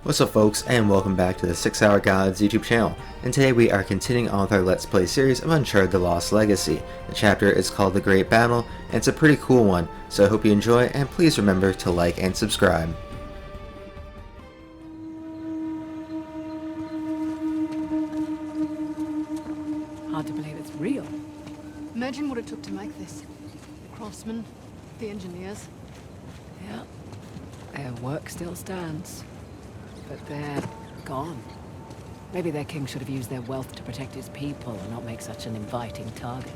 What's up folks, and welcome back to the 6 Hour Gods YouTube channel, and today we are continuing on with our Let's Play series of Uncharted The Lost Legacy. The chapter is called The Great Battle, and it's a pretty cool one, so I hope you enjoy, and please remember to like and subscribe. Hard to believe it's real. Imagine what it took to make this. The craftsmen, the engineers. Yeah. Their work still stands. But they're gone. Maybe their king should have used their wealth to protect his people and not make such an inviting target.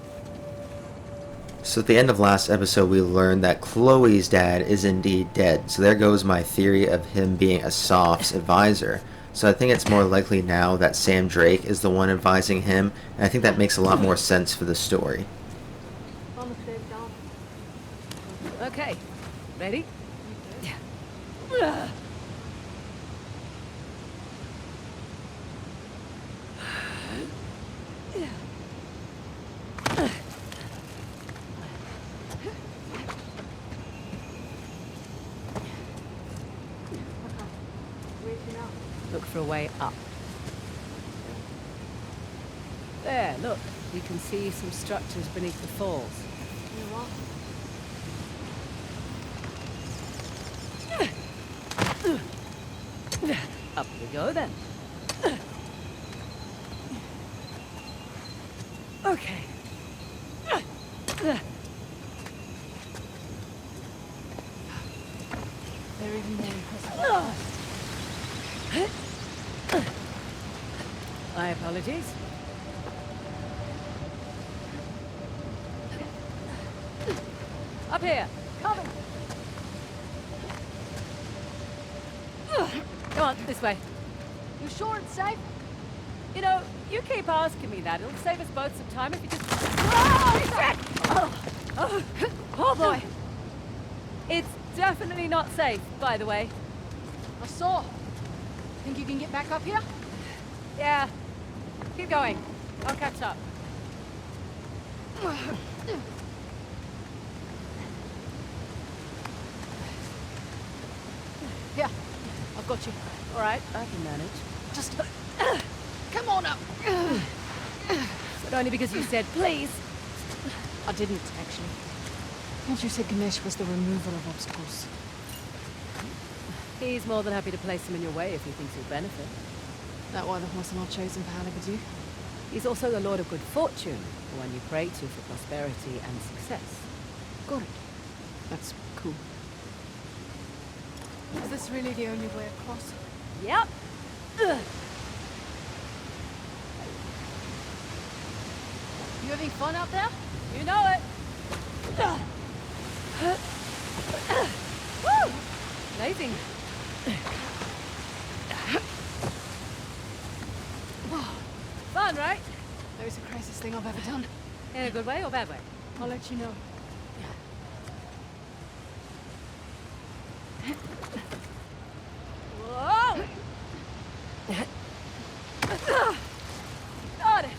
So at the end of last episode we learned that Chloe's dad is indeed dead, so there goes my theory of him being Asav's advisor. So I think it's more likely now that Sam Drake is the one advising him, and I think that makes a lot more sense for the story. Okay, ready? Look for a way up. There, look. You can see some structures beneath the falls. Up we go then. Okay. They're even more impressive. My apologies. Up here. Coming! Come on, this way. You sure it's safe? You know, you keep asking me that. It'll save us both some time if you just... Oh boy. It's definitely not safe, by the way. I saw. Think you can get back up here? Yeah. Keep going. I'll catch up. Here, I've got you. All right, I can manage. Just come on up. But only because you said please. I didn't, actually. Once you said Ganesh was the removal of obstacles. He's more than happy to place them in your way if he thinks you'll benefit. That why the Hoysala chosen for Halibadu? He's also the Lord of Good Fortune, the one you pray to for prosperity and success. Got it. That's cool. Is this really the only way across? Yep. You having fun out there? You know it. Woo! Amazing. Fun, right? That was the craziest thing I've ever done. In a good way or bad way? I'll let you know. Whoa! Got it.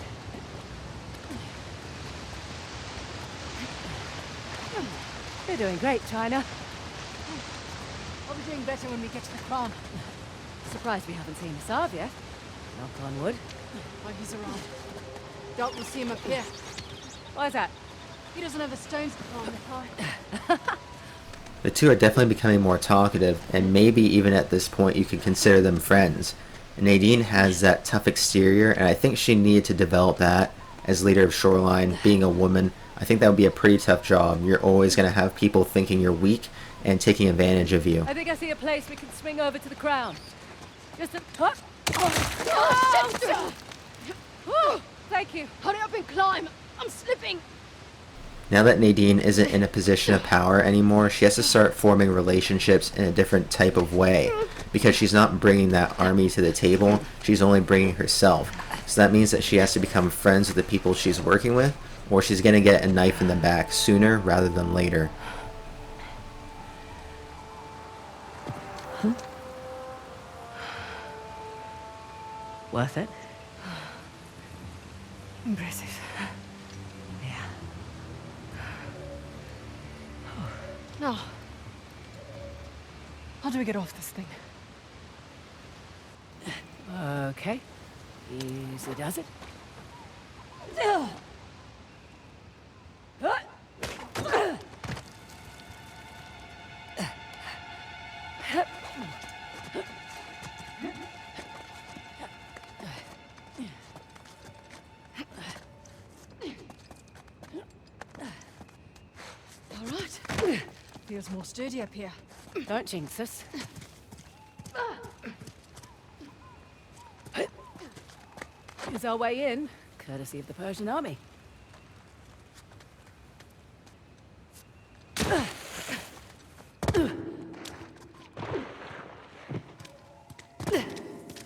You're doing great, China. I'll be doing better when we get to the crown. Surprised we haven't seen Asav yet. Knock on wood. Oh, he's around. Doubt we'll see him up here. Why is that? He doesn't have the stones to climb the high. The two are definitely becoming more talkative, and maybe even at this point you could consider them friends. Nadine has that tough exterior, and I think she needed to develop that as leader of Shoreline. Being a woman, I think that would be a pretty tough job. You're always going to have people thinking you're weak and taking advantage of you. I think I see a place we can swing over to the crown. Just a... Oh, Oh, shit! Whew, thank you. Hurry up and climb! I'm slipping! Now that Nadine isn't in a position of power anymore, she has to start forming relationships in a different type of way. Because she's not bringing that army to the table, she's only bringing herself. So that means that she has to become friends with the people she's working with, or she's going to get a knife in the back sooner rather than later. Worth it? Impressive. Yeah. Now, how do we get off this thing? Okay. Easy does it. All right. Feels more sturdy up here. Don't jinx us. Here's our way in, courtesy of the Persian army.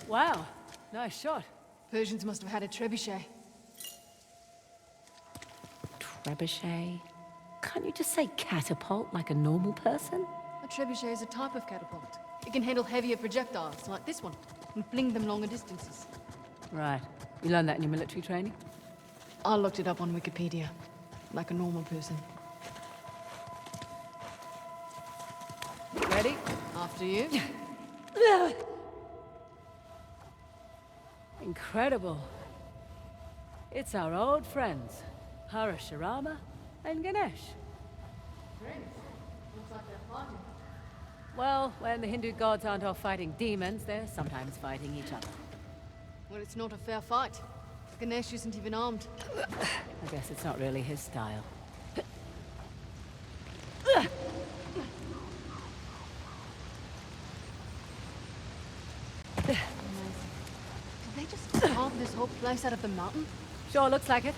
Wow, nice shot. Persians must have had a trebuchet. Trebuchet? Can't you just say catapult like a normal person? A trebuchet is a type of catapult. It can handle heavier projectiles, like this one, and fling them longer distances. Right. You learned that in your military training? I looked it up on Wikipedia, like a normal person. Ready? After you. Incredible. It's our old friends, Parashurama and Ganesh. Friends? Looks like they're fighting. Well, when the Hindu gods aren't off fighting demons, they're sometimes fighting each other. Well, it's not a fair fight. Ganesh isn't even armed. I guess it's not really his style. Did they just carve this whole place out of the mountain? Sure looks like it.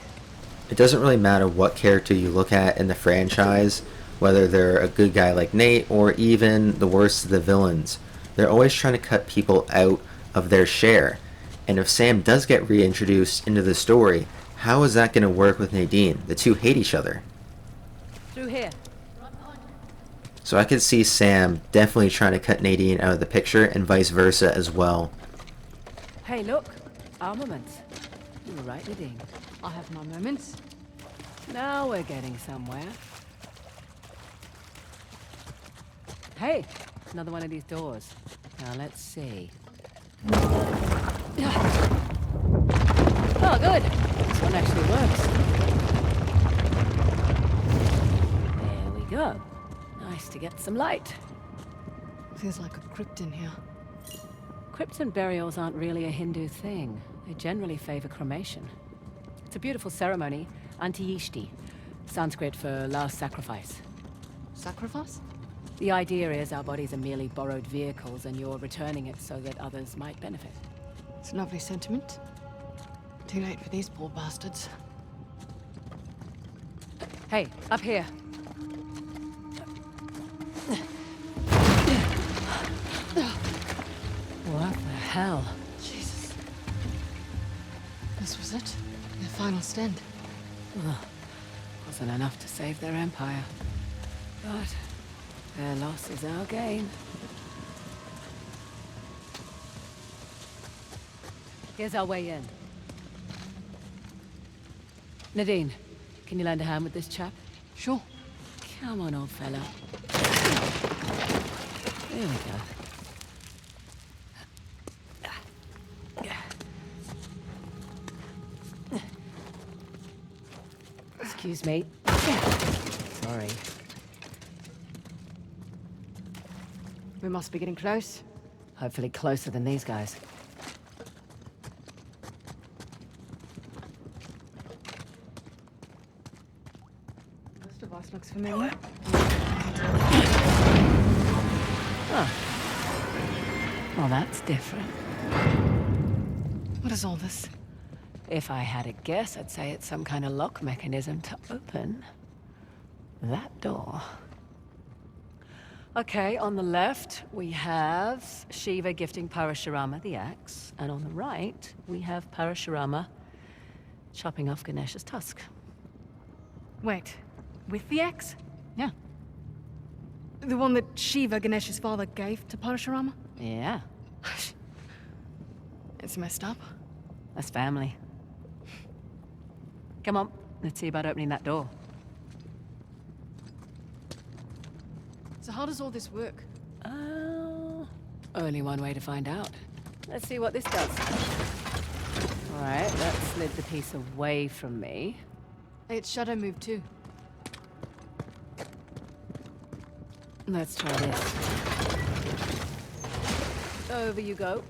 It doesn't really matter what character you look at in the franchise, whether they're a good guy like Nate or even the worst of the villains. They're always trying to cut people out of their share. And if Sam does get reintroduced into the story, how is that going to work with Nadine? The two hate each other. Through here. So I could see Sam definitely trying to cut Nadine out of the picture and vice versa as well. Hey, look. Armaments. You were right, Nadine. I have my moments. Now we're getting somewhere. Hey, another one of these doors. Now let's see. Oh, good. This one actually works. There we go. Nice to get some light. Feels like a crypt in here. Crypts and burials aren't really a Hindu thing. They generally favor cremation. It's a beautiful ceremony, Antiyishti, Sanskrit for last sacrifice. Sacrifice? The idea is our bodies are merely borrowed vehicles and you're returning it so that others might benefit. It's a lovely sentiment. Too late for these poor bastards. Hey, up here. What the hell? Jesus. This was it? Their final stand. Ugh. Wasn't enough to save their empire. But their loss is our gain. Here's our way in. Nadine, can you lend a hand with this chap? Sure. Come on, old fella. There we go. Excuse me. Sorry. We must be getting close. Hopefully closer than these guys. Most of us looks familiar. Huh. Well, that's different. What is all this? If I had a guess, I'd say it's some kind of lock mechanism to open that door. Okay, on the left, we have Shiva gifting Parashurama the axe, and on the right, we have Parashurama chopping off Ganesh's tusk. Wait, with the axe? Yeah. The one that Shiva, Ganesh's father, gave to Parashurama? Yeah, It's messed up. that's family. Come on, let's see about opening that door. So how does all this work? Only one way to find out. Let's see what this does. Alright, that slid the piece away from me. Its shadow moved too. Let's try this. Over you go.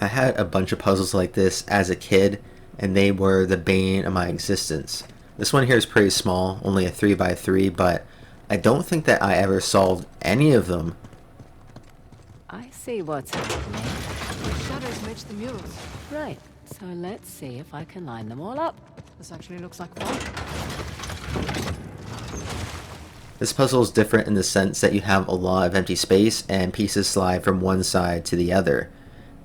I had a bunch of puzzles like this as a kid, and they were the bane of my existence. This one here is pretty small, only a 3x3, but I don't think that I ever solved any of them. I see what's happening. The shadows match the murals. Right, so let's see if I can line them all up. This actually looks like fun. This puzzle is different in the sense that you have a lot of empty space and pieces slide from one side to the other.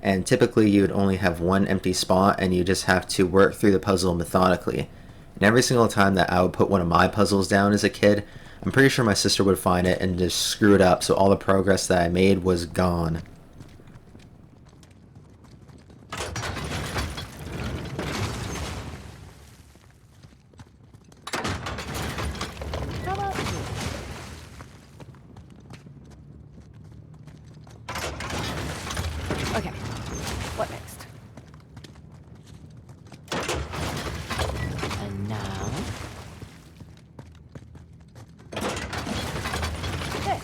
And typically you would only have one empty spot and you just have to work through the puzzle methodically. And every single time that I would put one of my puzzles down as a kid, I'm pretty sure my sister would find it and just screw it up, so all the progress that I made was gone. How about you? Okay, what next? And now... There.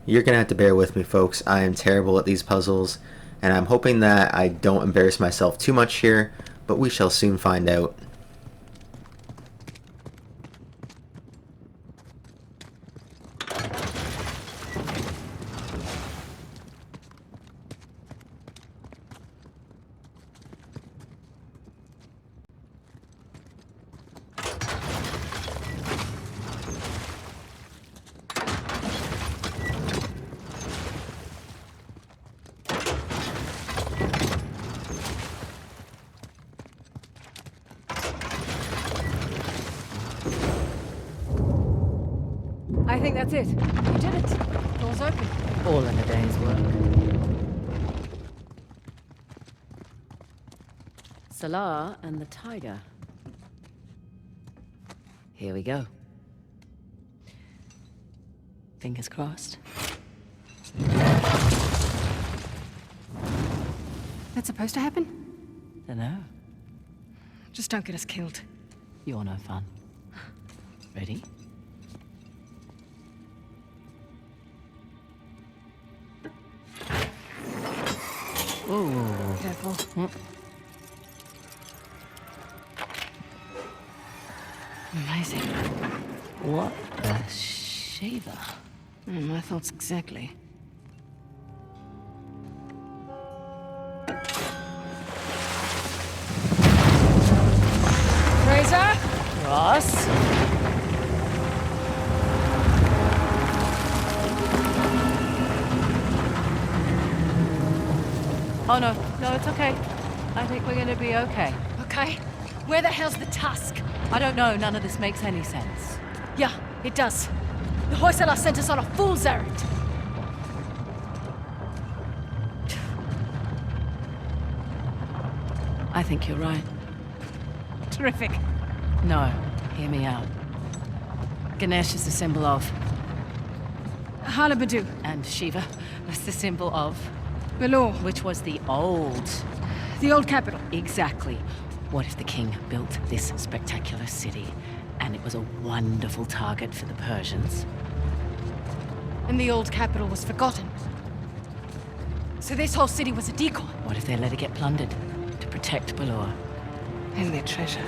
You're gonna have to bear with me, folks. I am terrible at these puzzles, and I'm hoping that I don't embarrass myself too much here, but we shall soon find out. I think that's it. You did it. Door's open. All in a day's work. Salah and the tiger. Here we go. Fingers crossed. That's supposed to happen? Dunno. Just don't get us killed. You're no fun. Ready? Ooh. Careful. Amazing. What a shaver. My thoughts exactly. Razor? Ross? Oh no, no, it's okay. I think we're gonna be okay. Okay. Where the hell's the tusk? I don't know, none of this makes any sense. Yeah, it does. The Hoysala sent us on a fool's errand. I think you're right. Terrific. No, hear me out. Ganesh is the symbol of, Halabadu. and Shiva was the symbol of, Belor. which was the old. The old capital. Exactly. What if the king built this spectacular city, and it was a wonderful target for the Persians? And the old capital was forgotten. So this whole city was a decoy. What if they let it get plundered to protect Balor? And their treasure.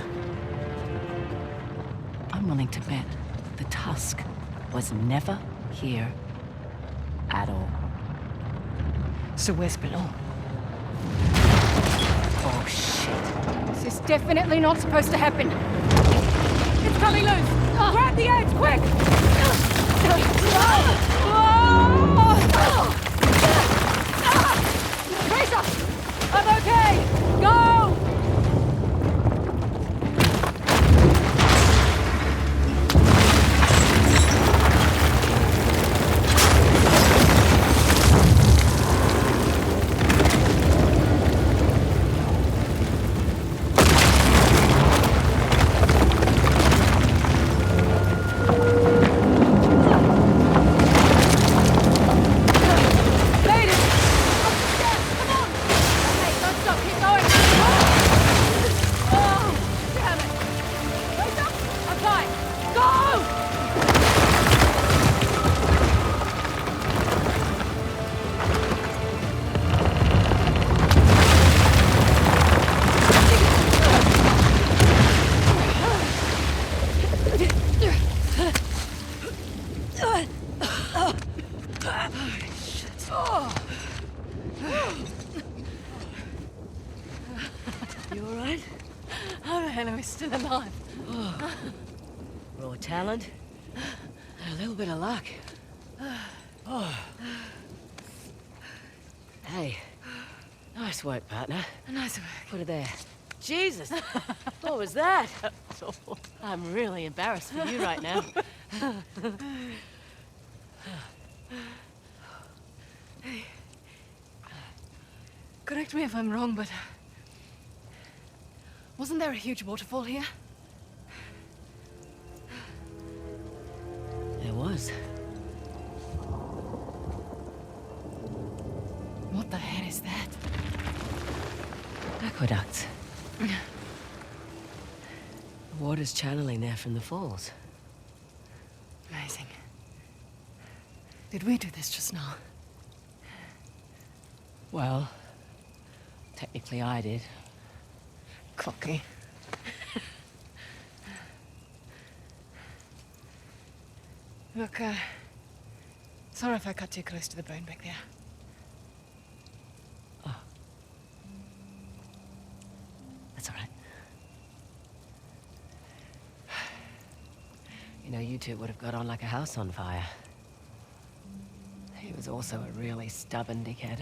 I'm willing to bet the tusk was never here at all. So where's Belor? Oh shit. This is definitely not supposed to happen. It's coming loose! Grab the edge, quick! Razor! I'm okay! Go! You alright? How the hell are we still alive? Raw talent. And a little bit of luck. Hey. Nice work, partner. Nice work. Put it there. Jesus! What was that? I'm really embarrassed for you right now. Hey. Correct me if I'm wrong, but... wasn't there a huge waterfall here? There was. What the hell is that? Aqueducts. The water's channeling there from the falls. Amazing. Did we do this just now? Well, technically I did. Cocky. Look, sorry if I cut too close to the bone back there. That's all right. You know, you two would have got on like a house on fire. He was also a really stubborn dickhead.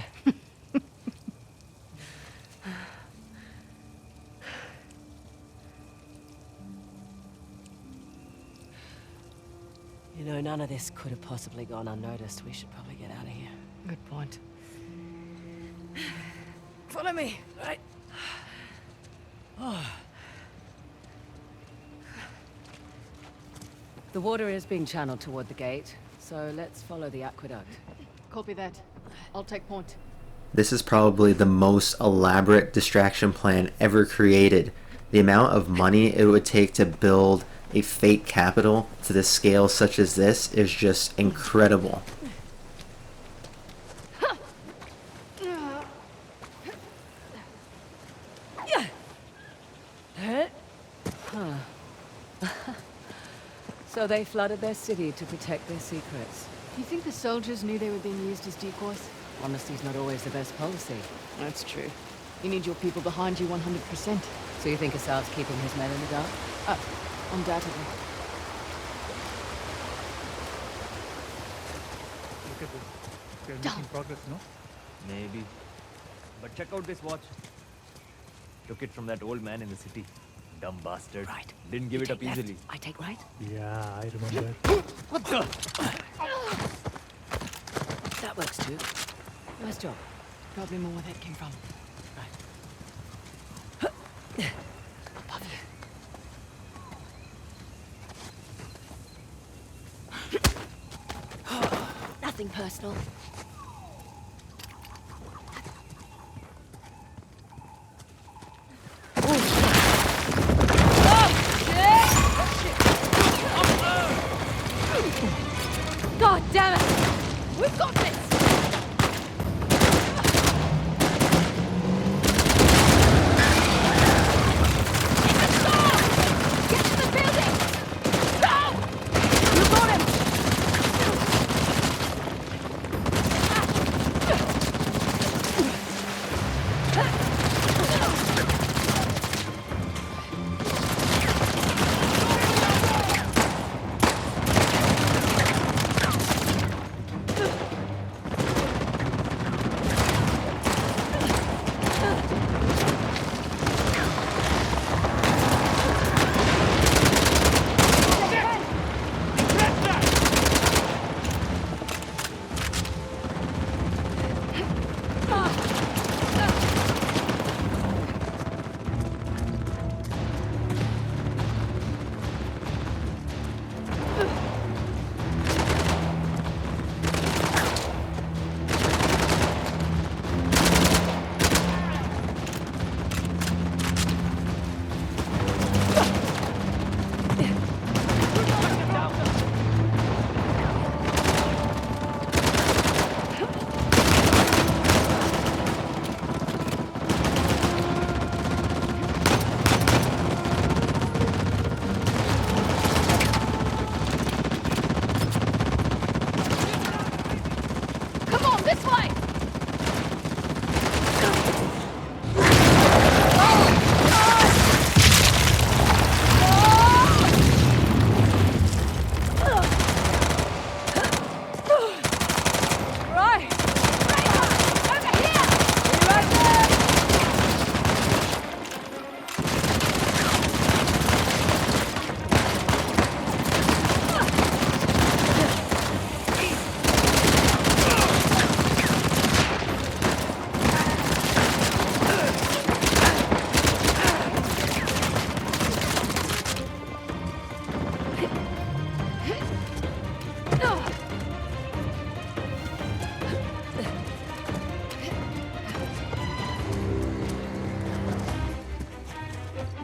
You know, none of this could have possibly gone unnoticed. We should probably get out of here. Good point. Follow me. Right. The water is being channeled toward the gate, so let's follow the aqueduct. Copy that. I'll take point. This is probably the most elaborate distraction plan ever created. The amount of money it would take to build a fake capital to the scale such as this is just incredible. So they flooded their city to protect their secrets. You think the soldiers knew they were being used as decoys? Honesty's not always the best policy. That's true. You need your people behind you 100%. So you think Asav's keeping his men in the dark? Undoubtedly. Look at this. We're Down. making progress, no? Maybe. But check out this watch. Took it from that old man in the city. Dumb bastard. Right. Didn't give You it up take left, easily. I take right? Yeah, I remember. That works too. Nice job. Probably more where that came from. Right. Above you. Nothing personal. God damn it! We've got this! Get to the building! Go! You got him! This way! Right! Over here! Be right there!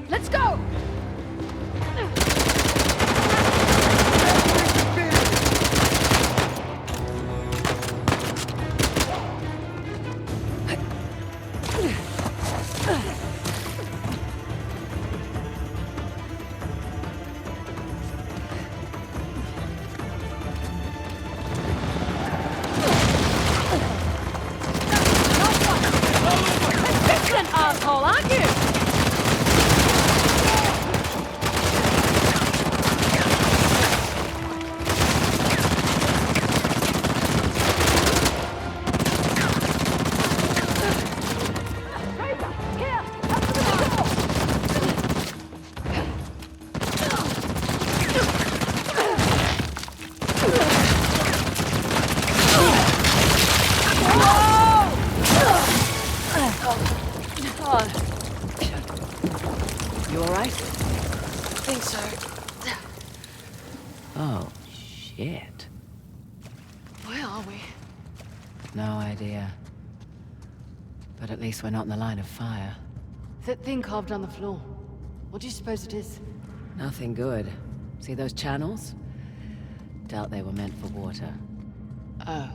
Let's go! Excellent asshole, aren't you? You alright? I think so. Oh, shit. Where are we? No idea. But at least we're not in the line of fire. That thing carved on the floor. What do you suppose it is? Nothing good. See those channels? Doubt they were meant for water. Oh.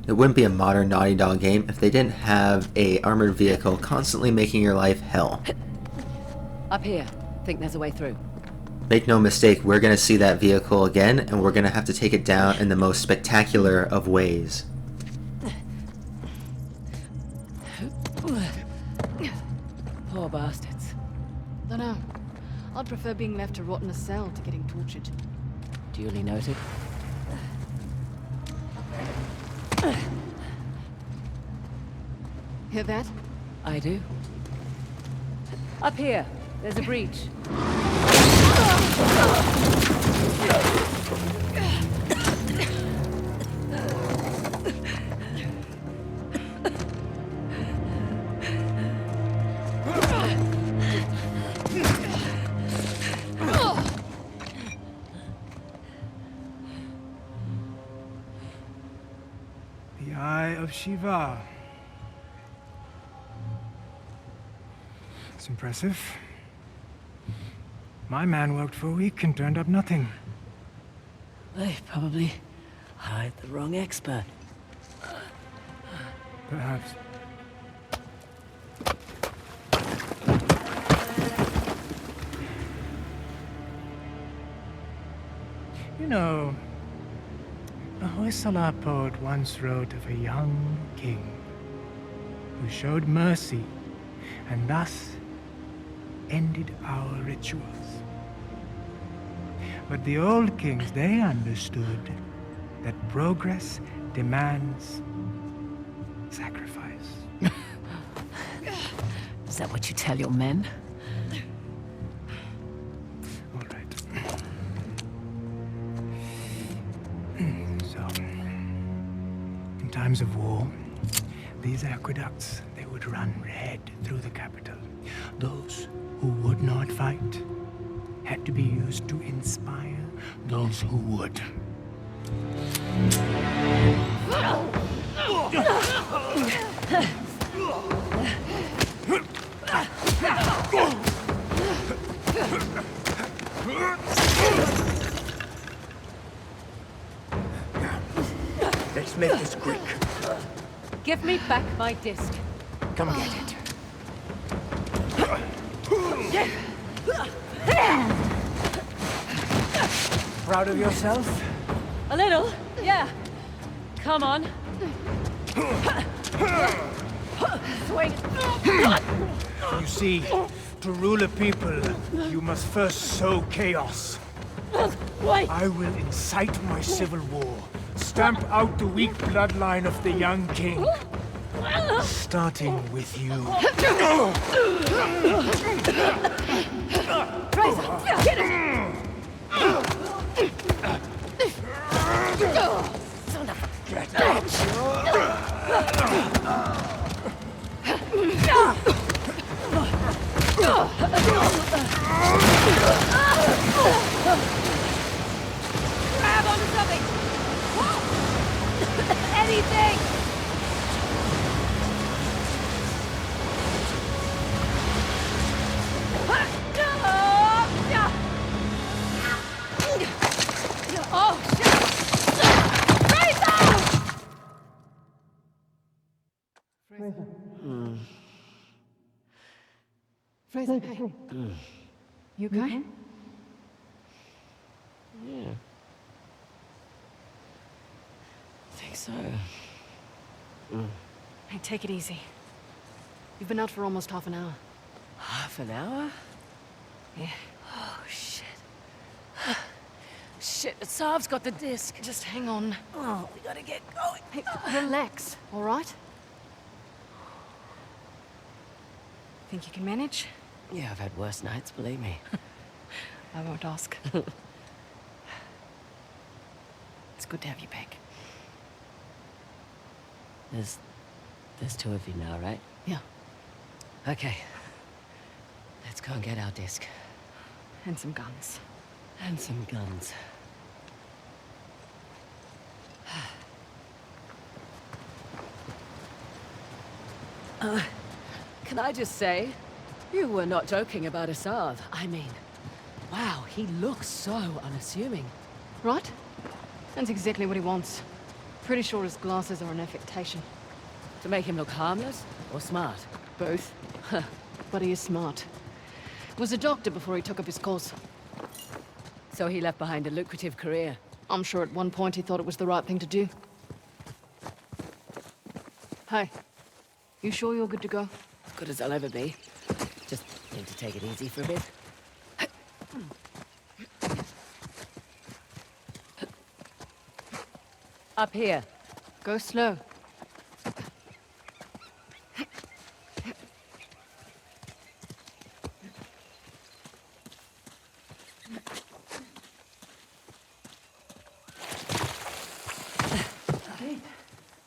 It wouldn't be a modern Naughty Dog game if they didn't have a armored vehicle constantly making your life hell. Up here. Think there's a way through. Make no mistake, we're going to see that vehicle again, and we're going to have to take it down in the most spectacular of ways. Poor bastards. Dunno. I'd prefer being left to rot in a cell to getting tortured. Duly noted. Hear that? I do. Up here. There's a breach. The Eye of Shiva. It's impressive. My man worked for a week and turned up nothing. They probably hired the wrong expert. Perhaps. You know, a Hoysala poet once wrote of a young king who showed mercy and thus ended our rituals. But the old kings, they understood that progress demands sacrifice. Is that what you tell your men? All right. So, in times of war, these aqueducts, they would run red through the capital. Those who would not fight had to be used to inspire those who would. Let's make this quick. Give me back my disc. Come get it. Proud of yourself? A little, yeah. Come on, Swing! You see, to rule a people, you must first sow chaos. Wait! I will incite my civil war, stamp out the weak bloodline of the young king. Starting with you. Fraser! Get it! Son of a bitch! Grab onto something! Anything! Oh, shit! Fraser, hey. You okay? Yeah. I think so. Hey, take it easy. You've been out for almost half an hour. Half an hour? Yeah. Oh, shit. Shit, Asav's got the disc. Just hang on. Oh, we gotta get going. Hey, relax, all right? Think you can manage? Yeah, I've had worse nights, believe me. I won't ask. It's good to have you back. There's two of you now, right? Yeah, Okay. Let's go and get our disc. and some guns. And some guns. Can I just say, you were not joking about Asav. I mean, wow, he looks so unassuming. Right? That's exactly what he wants. Pretty sure his glasses are an affectation. To make him look harmless or smart? Both. But he is smart. Was a doctor before he took up his course. So he left behind a lucrative career. I'm sure at one point he thought it was the right thing to do. Hey, you sure you're good to go? Good as I'll ever be. Just need to take it easy for a bit. Up here. Go slow.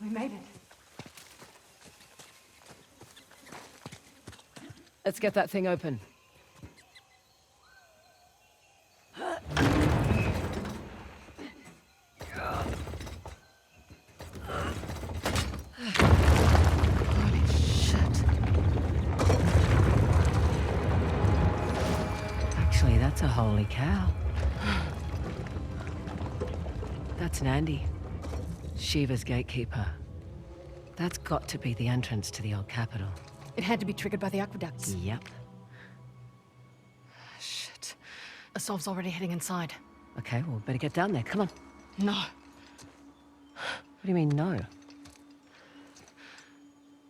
We made it. Let's get that thing open. Holy shit. Actually, that's a holy cow. That's Nandi, Shiva's gatekeeper. That's got to be the entrance to the old capital. It had to be triggered by the aqueducts. Yep. Shit. Asav's already heading inside. Okay, well, better get down there. Come on. No. What do you mean, no?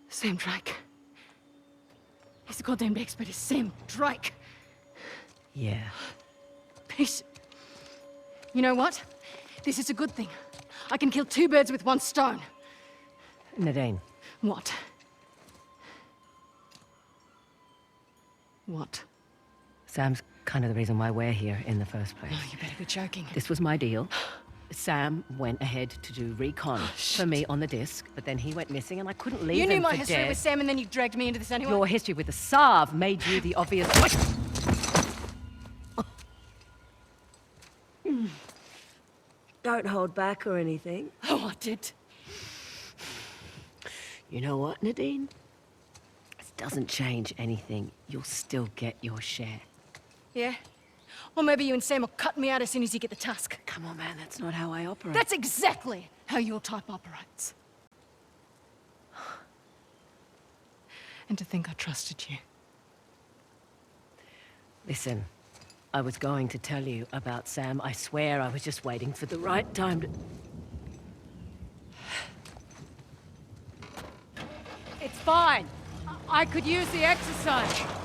Sam Drake. He's a goddamn expert. It's Sam Drake. Yeah. Peace. You know what? This is a good thing. I can kill two birds with one stone. Nadine, What? What? Sam's kind of the reason why we're here in the first place. Oh, you better be joking. This was my deal. Sam went ahead to do recon for me on the disc, but then he went missing and I couldn't leave You him knew my for history dead. with Sam and then you dragged me into this anyway? Your history with the Asav made you the obvious... Don't hold back or anything. Oh, I did. You know what, Nadine? It doesn't change anything. You'll still get your share. Yeah? Or maybe you and Sam will cut me out as soon as you get the tusk. Come on, man, that's not how I operate. That's exactly how your type operates. And to think I trusted you. Listen, I was going to tell you about Sam. I swear I was just waiting for the right time to... fine. I could use the exercise.